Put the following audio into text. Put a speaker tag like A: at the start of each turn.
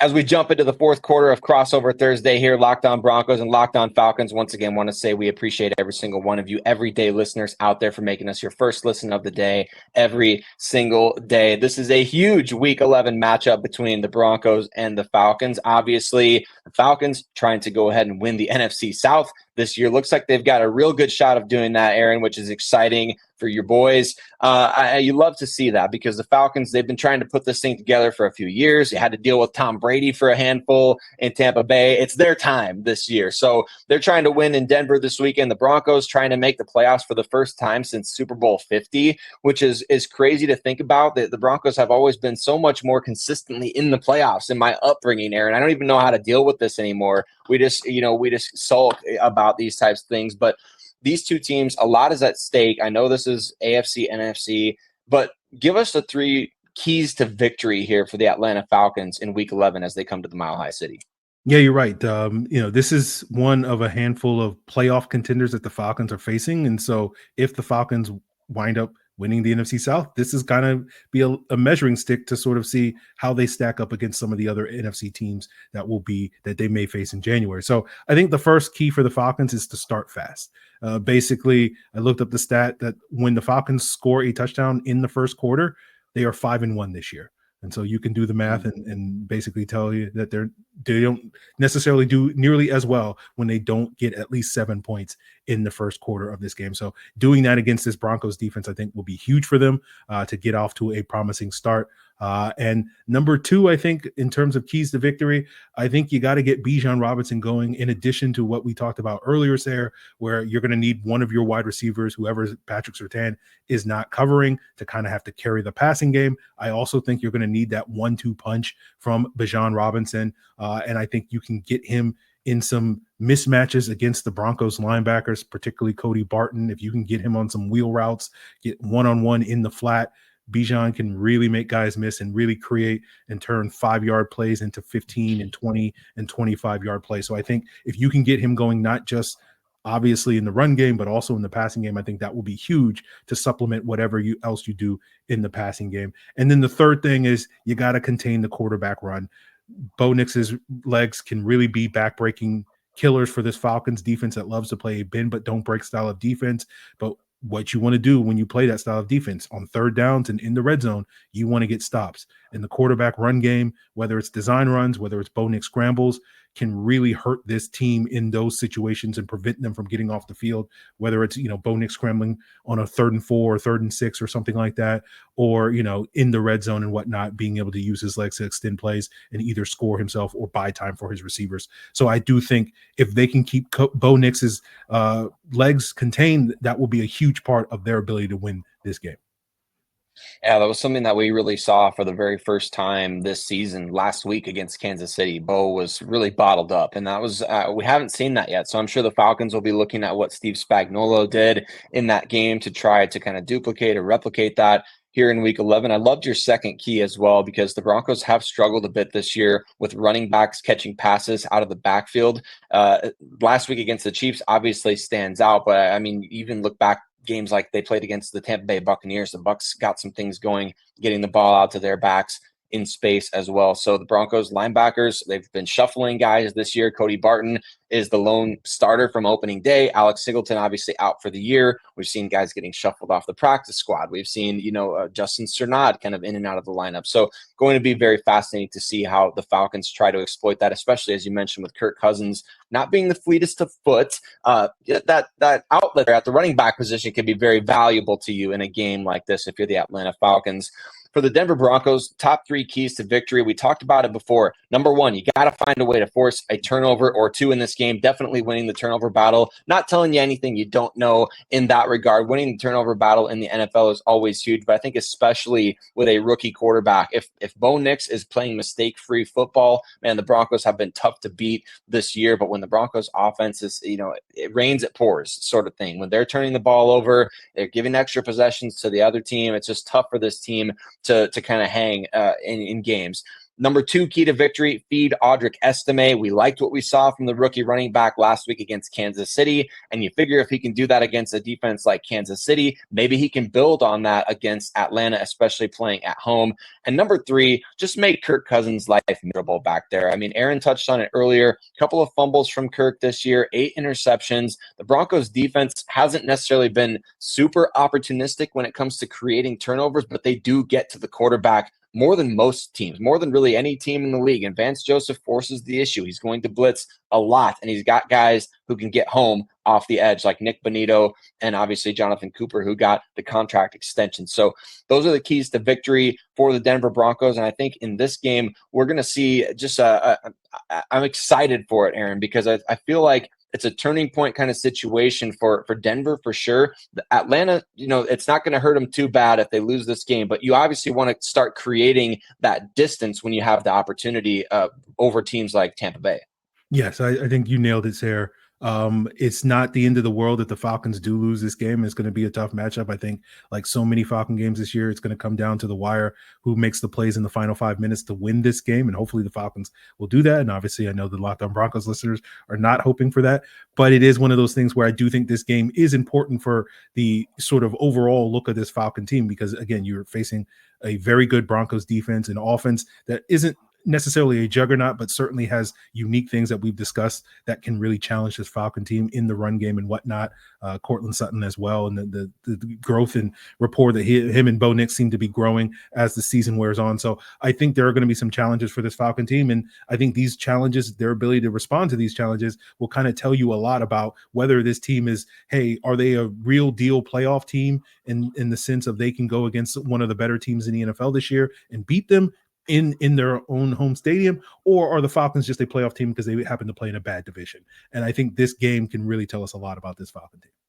A: As we jump into the fourth quarter of Crossover Thursday here, Locked On Broncos and Locked On Falcons, once again, want to say we appreciate every single one of you, everyday listeners out there, for making us your first listen of the day every single day. This is a huge Week 11 matchup between the Broncos and the Falcons. Obviously, the Falcons trying to go ahead and win the NFC South this year. Looks like they've got a real good shot of doing that, Aaron, which is exciting for your boys. You love to see that, because the Falcons, they've been trying to put this thing together for a few years. They had to deal with Tom Brady for a handful in Tampa Bay. It's their time this year. So they're trying to win in Denver this weekend. The Broncos trying to make the playoffs for the first time since Super Bowl 50, which is crazy to think about. The Broncos have always been so much more consistently in the playoffs in my upbringing, Aaron. I don't even know how to deal with this anymore. We just sulk about these types of things. But these two teams, a lot is at stake. I know this is AFC, NFC, but give us the three keys to victory here for the Atlanta Falcons in Week 11 as they come to the Mile High City.
B: Yeah, you're right. This is one of a handful of playoff contenders that the Falcons are facing. And so if the Falcons wind up winning the NFC South, this is going to be a measuring stick to sort of see how they stack up against some of the other NFC teams that they may face in January. So I think the first key for the Falcons is to start fast. Basically, I looked up the stat that when the Falcons score a touchdown in the first quarter, they are 5-1 this year. And so you can do the math and basically tell you that they don't necessarily do nearly as well when they don't get at least 7 points in the first quarter of this game. So doing that against this Broncos defense, I think, will be huge for them to get off to a promising start. And number two, I think, in terms of keys to victory, I think you got to get Bijan Robinson going, in addition to what we talked about earlier, Sayre, where you're going to need one of your wide receivers, whoever Patrick Surtain is not covering, to kind of have to carry the passing game. I also think you're going to need that 1-2 punch from Bijan Robinson. And I think you can get him in some mismatches against the Broncos linebackers, particularly Cody Barton. If you can get him on some wheel routes, get one-on-one in the flat, Bijan can really make guys miss and really create and turn 5-yard plays into 15 and 20 and 25-yard plays. So I think if you can get him going, not just obviously in the run game, but also in the passing game, I think that will be huge to supplement whatever else you do in the passing game. And then the third thing is you got to contain the quarterback run. Bo Nix's legs can really be backbreaking killers for this Falcons defense that loves to play a bend but don't break style of defense. But what you want to do when you play that style of defense on third downs and in the red zone, you want to get stops. And the quarterback run game, whether it's design runs, whether it's Bo Nix scrambles, can really hurt this team in those situations and prevent them from getting off the field, whether it's, Bo Nix scrambling on a 3rd and 4 or 3rd and 6 or something like that, or, in the red zone and whatnot, being able to use his legs to extend plays and either score himself or buy time for his receivers. So I do think if they can keep Bo Nix's legs contained, that will be a huge part of their ability to win this game.
A: Yeah, that was something that we really saw for the very first time this season last week against Kansas City. Bo was really bottled up, and that was we haven't seen that yet. So I'm sure the Falcons will be looking at what Steve Spagnuolo did in that game to try to kind of duplicate or replicate that here in Week 11. I loved your second key as well, because the Broncos have struggled a bit this year with running backs catching passes out of the backfield. Last week against the Chiefs obviously stands out, but I mean, even look back games like they played against the Tampa Bay Buccaneers. The Bucs got some things going, getting the ball out to their backs in space as well. So the Broncos linebackers, they've been shuffling guys this year. Cody Barton is the lone starter from opening day. Alex Singleton obviously out for the year. We've seen guys getting shuffled off the practice squad. We've seen, Justin Cernod kind of in and out of the lineup. So going to be very fascinating to see how the Falcons try to exploit that, especially as you mentioned with Kirk Cousins not being the fleetest of foot. That outlet at the running back position can be very valuable to you in a game like this if you're the Atlanta Falcons. For the Denver Broncos, top three keys to victory. We talked about it before. Number one, you got to find a way to force a turnover or two in this game. Definitely winning the turnover battle. Not telling you anything you don't know in that regard. Winning the turnover battle in the NFL is always huge, but I think especially with a rookie quarterback, if Bo Nix is playing mistake-free football, man, the Broncos have been tough to beat this year. But when the Broncos offense is, it rains, it pours sort of thing. When they're turning the ball over, they're giving extra possessions to the other team. It's just tough for this team to kind of hang in games. Number two key to victory, feed Audric Estime. We liked what we saw from the rookie running back last week against Kansas City, and you figure if he can do that against a defense like Kansas City, maybe he can build on that against Atlanta, especially playing at home. And number three, just make Kirk Cousins' life miserable back there. I mean, Aaron touched on it earlier. A couple of fumbles from Kirk this year, 8 interceptions. The Broncos defense hasn't necessarily been super opportunistic when it comes to creating turnovers, but they do get to the quarterback more than most teams, more than really any team in the league. And Vance Joseph forces the issue. He's going to blitz a lot, and he's got guys who can get home off the edge, like Nick Bonito and obviously Jonathan Cooper, who got the contract extension. So those are the keys to victory for the Denver Broncos. And I think in this game, we're going to see just I'm excited for it, Aaron, because I feel like it's a turning point kind of situation for Denver for sure. Atlanta, it's not going to hurt them too bad if they lose this game, but you obviously want to start creating that distance when you have the opportunity over teams like Tampa Bay.
B: Yes, I think you nailed it, Sayre. It's not the end of the world if the Falcons do lose this game. It's going to be a tough matchup. I think, like so many Falcon games this year, it's going to come down to the wire, who makes the plays in the final 5 minutes to win this game. And hopefully the Falcons will do that. And obviously, I know the Locked On Broncos listeners are not hoping for that. But it is one of those things where I do think this game is important for the sort of overall look of this Falcon team, because, again, you're facing a very good Broncos defense and offense that isn't necessarily a juggernaut, but certainly has unique things that we've discussed that can really challenge this Falcon team in the run game and whatnot. Cortland Sutton as well, and the growth and rapport that him and Bo Nix seem to be growing as the season wears on. So I think there are going to be some challenges for this Falcon team, and I think these challenges, their ability to respond to these challenges, will kind of tell you a lot about whether this team is, hey, are they a real deal playoff team in the sense of they can go against one of the better teams in the NFL this year and beat them in their own home stadium, or are the Falcons just a playoff team because they happen to play in a bad division? And I think this game can really tell us a lot about this Falcon team.